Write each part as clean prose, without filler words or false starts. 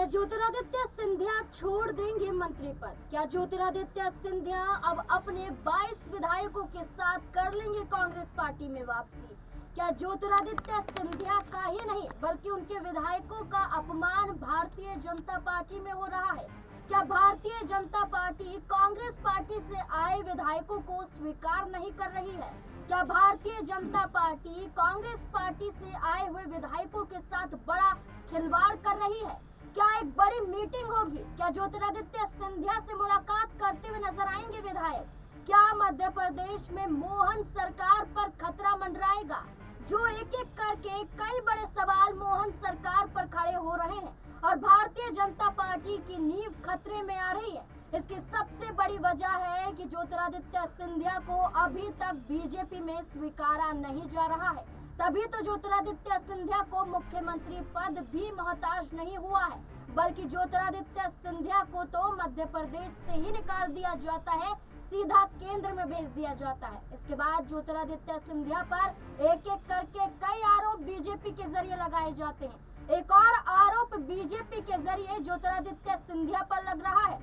ज्योतिरादित्य सिंधिया छोड़ देंगे मंत्री पद? क्या ज्योतिरादित्य सिंधिया अब अपने 22 विधायकों के साथ कर लेंगे कांग्रेस पार्टी में वापसी? क्या ज्योतिरादित्य सिंधिया का ही नहीं बल्कि उनके विधायकों का अपमान भारतीय जनता पार्टी में हो रहा है? क्या भारतीय जनता पार्टी कांग्रेस पार्टी से आए विधायकों को स्वीकार नहीं कर रही है? क्या भारतीय जनता पार्टी कांग्रेस पार्टी से आए हुए विधायकों के साथ बड़ा खिलवाड़ कर रही है? क्या एक बड़ी मीटिंग होगी? क्या ज्योतिरादित्य सिंधिया से मुलाकात करते हुए नजर आएंगे विधायक? क्या मध्य प्रदेश में मोहन सरकार पर खतरा मंडराएगा? जो एक एक करके कई बड़े सवाल मोहन सरकार पर खड़े हो रहे हैं और भारतीय जनता पार्टी की नींव खतरे में आ रही है। इसकी सबसे बड़ी वजह है कि ज्योतिरादित्य सिंधिया को अभी तक बीजेपी में स्वीकारा नहीं जा रहा है। तभी तो ज्योतिरादित्य सिंधिया को मुख्यमंत्री पद भी मोहताज नहीं हुआ है, बल्कि ज्योतिरादित्य सिंधिया को तो मध्य प्रदेश से ही निकाल दिया जाता है, सीधा केंद्र में भेज दिया जाता है। इसके बाद ज्योतिरादित्य सिंधिया पर एक एक करके कई आरोप बीजेपी के जरिए लगाए जाते हैं। एक और आरोप बीजेपी के जरिए ज्योतिरादित्य सिंधिया पर लग रहा है,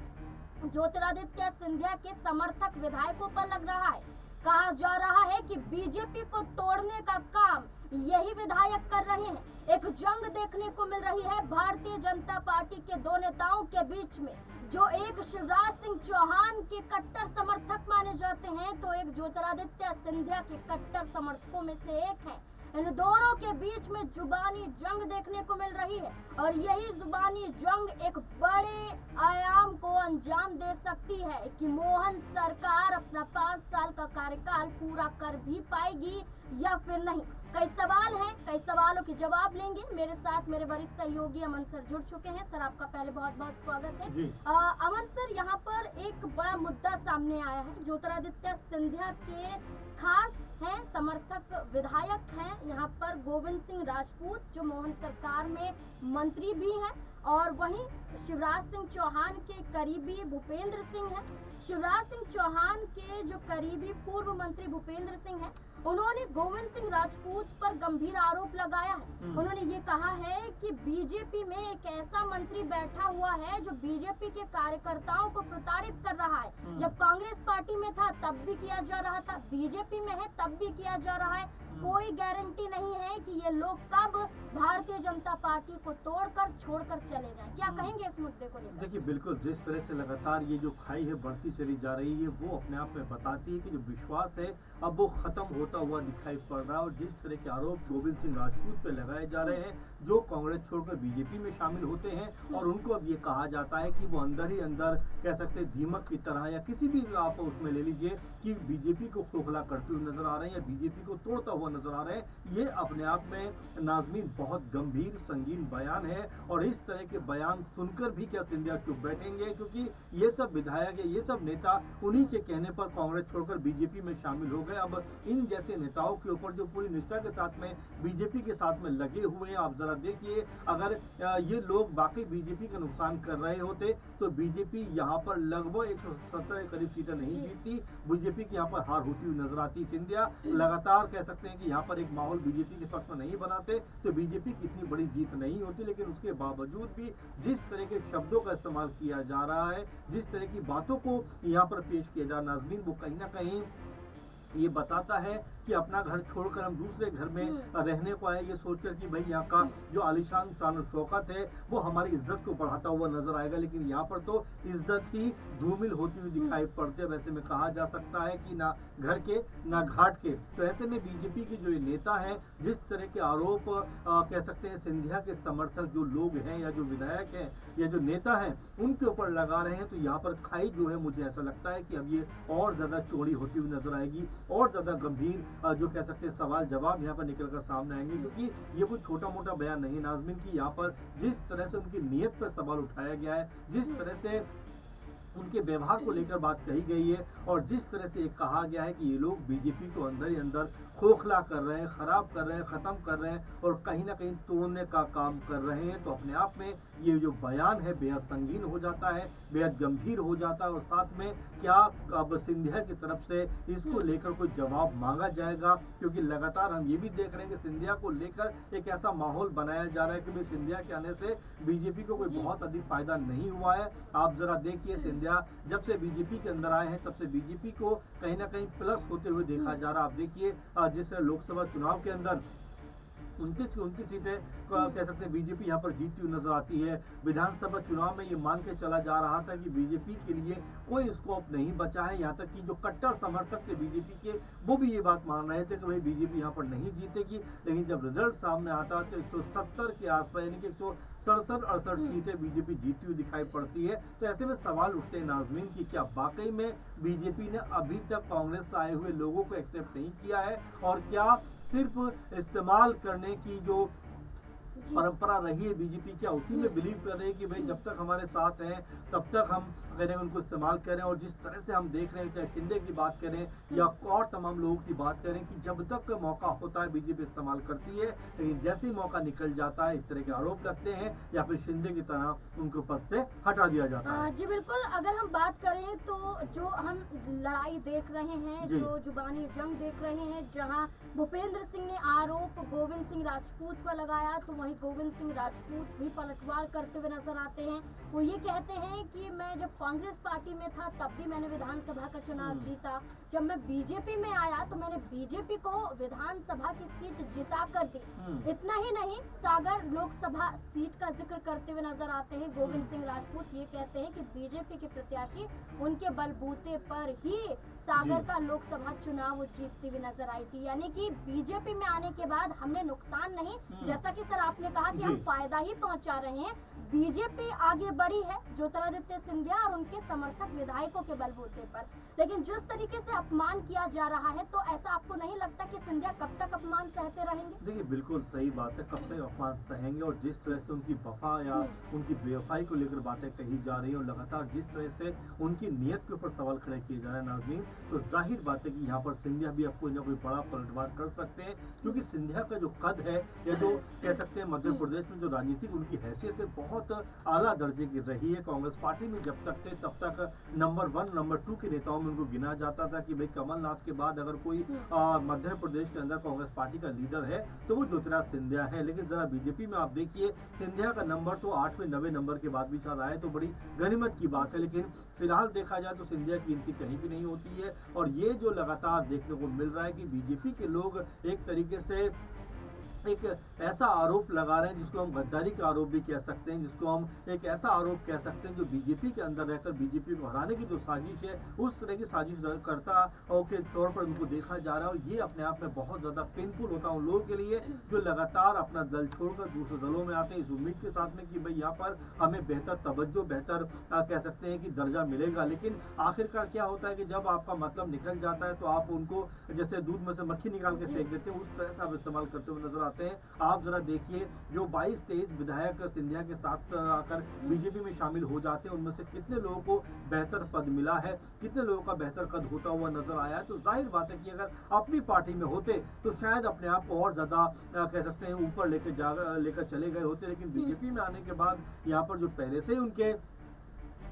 ज्योतिरादित्य सिंधिया के समर्थक विधायकों पर लग रहा है। कहा जा रहा है कि बीजेपी को तोड़ने का काम यही विधायक कर रहे हैं। एक जंग देखने को मिल रही है भारतीय जनता पार्टी के दो नेताओं के बीच में, जो एक शिवराज सिंह चौहान के कट्टर समर्थक माने जाते हैं तो एक ज्योतिरादित्य सिंधिया के कट्टर समर्थकों में से एक है। इन दोनों के बीच में जुबानी जंग देखने को मिल रही है और यही जुबानी जंग एक बड़े आयाम को अंजाम दे सकती है कि मोहन सरकार अपना 5 साल का कार्यकाल पूरा कर भी पाएगी या फिर नहीं। कई सवाल हैं, कई सवालों के जवाब लेंगे। मेरे साथ मेरे वरिष्ठ सहयोगी अमन सर जुड़ चुके हैं। सर, आपका पहले बहुत बहुत स्वागत है। अमन सर, यहाँ पर एक बड़ा मुद्दा सामने आया है। ज्योतिरादित्य सिंधिया के खास हैं समर्थक विधायक हैं यहाँ पर गोविंद सिंह राजपूत, जो मोहन सरकार में मंत्री भी हैं, और वहीं शिवराज सिंह चौहान के करीबी भूपेंद्र सिंह हैं। शिवराज सिंह चौहान के जो करीबी पूर्व मंत्री भूपेंद्र सिंह हैं, उन्होंने गोविंद सिंह राजपूत पर गंभीर आरोप लगाया है। उन्होंने ये कहा है कि बीजेपी में एक ऐसा मंत्री बैठा हुआ है जो बीजेपी के कार्यकर्ताओं को प्रताड़ित कर रहा है। जब कांग्रेस पार्टी में था तब भी किया जा रहा था, बीजेपी में है तब भी किया जा रहा है। कोई गारंटी नहीं है कि ये लोग कब भारतीय जनता पार्टी को तोड़कर छोड़कर चले जाएं। क्या कहेंगे इस मुद्दे को लेकर? देखिए, बिल्कुल जिस तरह से लगातार ये जो खाई है बढ़ती चली जा रही है, वो अपने आप में बताती है कि जो विश्वास है अब वो खत्म होता हुआ दिखाई पड़ रहा है। और जिस तरह के आरोप गोविंद सिंह राजपूत पे लगाए जा रहे हैं, जो कांग्रेस छोड़कर बीजेपी में शामिल होते हैं, और उनको अब ये कहा जाता है कि वो अंदर ही अंदर कह सकते हैं दीमक की तरह, या किसी भी आप उसमें ले लीजिए कि बीजेपी को खोखला करते हुए नजर आ रहे हैं या बीजेपी को तोड़ता हुआ नजर आ रहे हैं। ये अपने आप में नाज़मीन बहुत गंभीर संगीन बयान है। और इस तरह के बयान सुनकर भी क्या सिंधिया चुप बैठेंगे? क्योंकि ये सब विधायक है, ये सब नेता उन्हीं के कहने पर कांग्रेस छोड़कर बीजेपी में शामिल हो गए। अब इन जैसे नेताओं के ऊपर जो पूरी निष्ठा के साथ में बीजेपी के साथ में लगे हुए हैं, आप जरा देखिए, अगर ये लोग बाकी बीजेपी का नुकसान कर रहे होते तो बीजेपी यहाँ पर लगभग 170 के करीब सीटें नहीं जीतती, बीजेपी की यहाँ पर हार होती हुई नजर आती। सिंधिया लगातार कह सकते हैं कि यहाँ पर एक माहौल बीजेपी के पक्ष में नहीं बनाते तो बीजेपी की इतनी बड़ी जीत नहीं होती। लेकिन उसके बावजूद भी जिस तरह के शब्दों का इस्तेमाल किया जा रहा है, जिस तरह की बातों को यहाँ पर पेश किया जा रहा है नाज़मीन, वो कहीं ना कहीं ये बताता है कि अपना घर छोड़कर हम दूसरे घर में रहने को आए, ये सोचकर कि भाई यहाँ का जो आलीशान शान और शौकत है वो हमारी इज्जत को बढ़ाता हुआ नजर आएगा। लेकिन यहाँ पर तो इज्जत ही धूमिल होती हुई दिखाई पड़ती है। वैसे में कहा जा सकता है कि ना घर के ना घाट के। तो ऐसे में बीजेपी के जो ये नेता हैं, जिस तरह के आरोप कह सकते हैं सिंधिया के समर्थक जो लोग हैं या जो विधायक हैं या जो नेता हैं उनके ऊपर लगा रहे हैं, तो यहाँ पर खाई जो है, मुझे ऐसा लगता है कि अब ये और ज्यादा चौड़ी होती हुई नजर आएगी और ज्यादा गंभीर जो कह सकते हैं सवाल जवाब यहाँ पर निकलकर सामने आएंगे। क्योंकि ये कोई छोटा मोटा बयान नहीं नाज़मीन की, यहाँ पर जिस तरह से उनकी नीयत पर सवाल उठाया गया है, जिस तरह से उनके व्यवहार को लेकर बात कही गई है और जिस तरह से कहा गया है कि ये लोग बीजेपी को अंदर ही अंदर खोखला कर रहे हैं, खराब कर रहे हैं, खत्म कर रहे हैं और कहीं ना कहीं तोड़ने का काम कर रहे हैं। तो अपने आप में ये जो बयान है बेहद संगीन हो जाता है, बेहद गंभीर हो जाता है। और साथ में क्या अब सिंधिया की तरफ से इसको लेकर कोई जवाब मांगा जाएगा, क्योंकि लगातार हम ये भी देख रहे हैं कि सिंधिया को लेकर एक ऐसा माहौल बनाया जा रहा है कि भाई सिंधिया के आने से बीजेपी को कोई बहुत अधिक फायदा नहीं हुआ है। आप जरा देखिए, सिंधिया जब से बीजेपी के अंदर आए हैं तब से बीजेपी को कहीं ना कहीं प्लस होते हुए देखा जा रहा है। आप देखिए जिस लोकसभा चुनाव के अंदर 29 सीटें कह सकते हैं बीजेपी यहाँ पर जीतती हुई नजर आती है। विधानसभा चुनाव में ये मान के चला जा रहा था कि बीजेपी के लिए कोई स्कोप नहीं बचा है। यहाँ तक कि जो कट्टर समर्थक थे बीजेपी के, वो भी ये बात मान रहे थे कि भाई बीजेपी यहाँ पर नहीं जीतेगी। लेकिन जब रिजल्ट सामने आता है तो 170 के आसपास यानी कि 167-68 सीटें बीजेपी जीतती हुई दिखाई पड़ती है। तो ऐसे में सवाल उठते हैं नाजमीन की, क्या वाकई में बीजेपी ने अभी तक कांग्रेस से आए हुए लोगों को एक्सेप्ट नहीं किया है, और क्या सिर्फ इस्तेमाल करने की जो परंपरा रही है बीजेपी, क्या उसी में बिलीव कर रहे हैं कि भाई जब तक हमारे साथ हैं तब तक हम करें उनको इस्तेमाल करें। और जिस तरह से हम देख रहे हैं, चाहे शिंदे की बात करें या और तमाम लोगों की बात करें, कि जब तक मौका होता है बीजेपी इस्तेमाल करती है, लेकिन जैसे ही मौका निकल जाता है इस तरह के आरोप लगते हैं या फिर शिंदे की तरह उनको पद से हटा दिया जाता है। जी बिल्कुल, अगर हम बात करें तो जो हम लड़ाई देख रहे हैं, जो जुबानी जंग देख रहे हैं, जहां भूपेंद्र सिंह ने आरोप गोविंद सिंह राजपूत पर लगाया, तो वहीं गोविंद सिंह राजपूत भी पलटवार करते हुए नजर आते हैं। वो ये कहते हैं कि मैं जब कांग्रेस पार्टी में था तब भी मैंने विधानसभा का चुनाव जीता, जब मैं बीजेपी में आया तो मैंने बीजेपी को विधानसभा की सीट जिता कर दी। इतना ही नहीं, सागर लोकसभा सीट का जिक्र करते हुए नजर आते हैं गोविंद सिंह राजपूत। ये कहते हैं कि बीजेपी के प्रत्याशी उनके बलबूते पर ही सागर का लोकसभा चुनाव जीतती हुई नजर आई थी। यानी कि बीजेपी में आने के बाद हमने नुकसान नहीं, जैसा कि सर आपने कहा कि हम फायदा ही पहुंचा रहे हैं। बीजेपी आगे बढ़ी है ज्योतिरादित्य सिंधिया और उनके समर्थक विधायकों के बलबूते पर, लेकिन जिस तरीके से अपमान किया जा रहा है, तो ऐसा आपको नहीं लगता कि सिंधिया कब तक अपमान सहते रहेंगे? देखिए बिल्कुल सही बात है, कब तक अपमान सहेंगे। और जिस तरह से उनकी वफा या उनकी बेवफाई को लेकर बातें कही जा रही है और लगातार जिस तरह से उनकी नीयत के ऊपर सवाल खड़े किए जा रहे हैं नाज़रीन, तो जाहिर बात है कि यहाँ पर सिंधिया भी अब कोई ना कोई बड़ा पलटवार कर सकते हैं। क्योंकि सिंधिया का जो कद है या जो कह सकते हैं मध्य प्रदेश में जो राजनीतिक उनकी हैसियत है बहुत आला दर्जे की रही है। कांग्रेस पार्टी में जब तक थे तब तक नंबर 1 नंबर 2 के नेताओं में उनको गिना जाता था कि भाई कमलनाथ के बाद अगर कोई मध्य प्रदेश के अंदर कांग्रेस पार्टी का लीडर है तो वो ज्योतिरादित्य सिंधिया है। लेकिन जरा बीजेपी में आप देखिए, सिंधिया का नंबर तो 8वें 9वें नंबर के बाद भी शायद आए तो बड़ी गनीमत की बात है। लेकिन फिलहाल देखा जाए तो सिंधिया की गिनती कहीं भी नहीं होती है। और ये जो लगातार देखने को मिल रहा है कि बीजेपी के लोग एक तरीके से एक ऐसा आरोप लगा रहे हैं जिसको हम गद्दारी का आरोप भी कह सकते हैं, जिसको हम एक ऐसा आरोप कह सकते हैं जो बीजेपी के अंदर रहकर बीजेपी को हराने की जो साजिश है उस तरह की साजिश करता के तौर पर उनको देखा जा रहा है। और ये अपने आप में बहुत ज़्यादा पेनफुल होता है उन लोगों के लिए जो लगातार अपना दल छोड़कर दूसरे दलों में आते हैं इस उम्मीद के साथ में कि भाई यहाँ पर हमें बेहतर तवज्जो, बेहतर कह सकते हैं कि दर्जा मिलेगा। लेकिन आखिरकार क्या होता है कि जब आपका मतलब निकल जाता है तो आप उनको जैसे दूध में से मक्खी निकाल के फेंक देते हैं, उस तरह से आप इस्तेमाल करते हुए नजर आते हैं। आप जरा देखिए, जो 22-23 विधायक सिंधिया के साथ आकर बीजेपी में शामिल हो जाते हैं, उनमें से कितने लोगों को बेहतर पद मिला है, कितने लोगों का बेहतर कद होता हुआ नजर आया है। तो जाहिर बात है कि अगर अपनी पार्टी में होते तो शायद अपने आप को और ज्यादा कह सकते हैं ऊपर लेकर चले गए होते। लेकिन बीजेपी में आने के बाद यहाँ पर जो पहले से ही उनके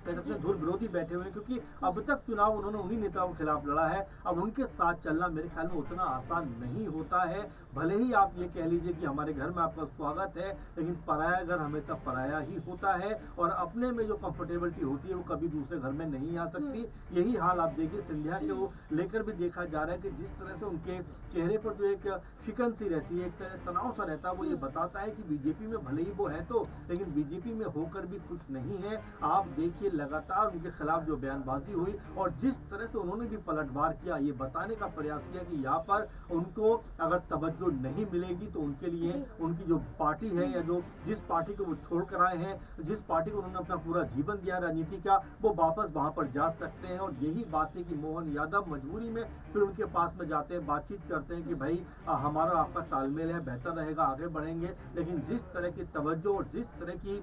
कह सकते हैं धुर विरोधी बैठे हुए हैं, क्योंकि अब तक चुनाव उन्होंने उन्हीं नेताओं के खिलाफ लड़ा है। अब उनके साथ चलना मेरे ख्याल में उतना आसान नहीं होता है। भले ही आप ये कह लीजिए कि हमारे घर में आपका स्वागत है, लेकिन पराया घर हमेशा पराया ही होता है और अपने में जो कंफर्टेबिलिटी होती है वो कभी दूसरे घर में नहीं आ सकती। यही हाल आप देखिए सिंधिया को लेकर भी देखा जा रहा है कि जिस तरह से उनके चेहरे पर जो एक शिकन सी रहती है, एक तनाव सा रहता है, वो ये बताता है कि बीजेपी में भले ही वो है तो, लेकिन बीजेपी में होकर भी खुश नहीं है। आप देखिए लगातार उनके खिलाफ जो बयानबाजी हुई और जिस तरह से उन्होंने भी पलटवार किया, ये बताने का प्रयास किया कि यहाँ पर उनको अगर तवज्जो नहीं मिलेगी तो उनके लिए उनकी जो पार्टी है या जो जिस पार्टी को वो छोड़ कर आए हैं, जिस पार्टी को उन्होंने अपना पूरा जीवन दिया राजनीति का, वो वापस वहां पर जा सकते हैं। और यही बात है कि मोहन यादव मजबूरी में फिर उनके पास में जाते हैं, बातचीत करते हैं कि भाई हमारा आपका तालमेल है, बेहतर रहेगा, आगे बढ़ेंगे। लेकिन जिस तरह की तवज्जो और जिस तरह की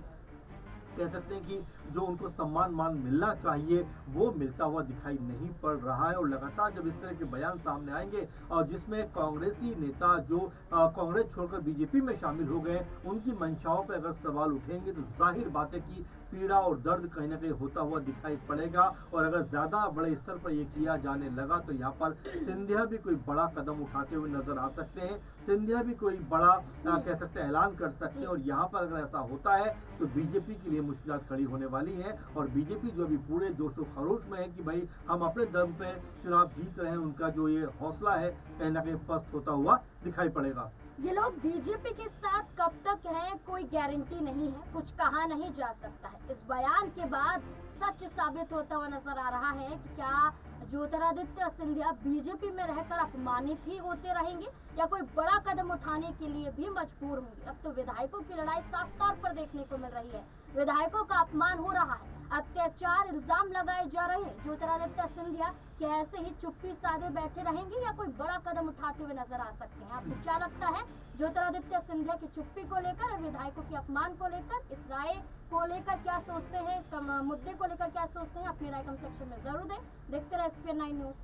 कह सकते हैं कि जो उनको सम्मान मान मिलना चाहिए वो मिलता हुआ दिखाई नहीं पड़ रहा है। और लगातार जब इस तरह के बयान सामने आएंगे और जिसमें कांग्रेसी नेता जो कांग्रेस छोड़कर बीजेपी में शामिल हो गए, उनकी मंशाओं पर अगर सवाल उठेंगे तो जाहिर बात है कि पीड़ा और दर्द कहीं ना कहीं होता हुआ दिखाई पड़ेगा। और अगर ज्यादा बड़े स्तर पर यह किया जाने लगा तो यहाँ पर सिंधिया भी कोई बड़ा कदम उठाते हुए नजर आ सकते हैं। सिंधिया भी कोई बड़ा कह सकते हैं ऐलान कर सकते हैं। और यहाँ पर अगर ऐसा होता है तो बीजेपी के लिए मुश्किलात खड़ी होने वाली है। और बीजेपी जो अभी पूरे जोशो खरोश में है कि भाई हम अपने दम पे चुनाव जीत रहे हैं, उनका जो ये हौसला है कहीं ना कहीं पस्त होता हुआ दिखाई पड़ेगा। ये लोग बीजेपी के साथ कब तक हैं कोई गारंटी नहीं है, कुछ कहा नहीं जा सकता है। इस बयान के बाद सच साबित होता हुआ नजर आ रहा है कि क्या ज्योतिरादित्य सिंधिया बीजेपी में रहकर अपमानित ही होते रहेंगे या कोई बड़ा कदम उठाने के लिए भी मजबूर होंगे। अब तो विधायकों की लड़ाई साफ तौर पर देखने को मिल रही है। विधायकों का अपमान हो रहा है, अत्याचार इल्जाम लगाए जा रहे हैं। ज्योतिरादित्य सिंधिया क्या ऐसे ही चुप्पी साधे बैठे रहेंगे या कोई बड़ा कदम उठाते हुए नजर आ सकते हैं? आपको क्या लगता है ज्योतिरादित्य सिंधिया की चुप्पी को लेकर और विधायकों के अपमान को लेकर, इस राय को लेकर क्या सोचते हैं, इस मुद्दे को लेकर क्या सोचते हैं? अपनी राय कमेंट सेक्शन में जरूर दें। देखते रहे SPN9 न्यूज।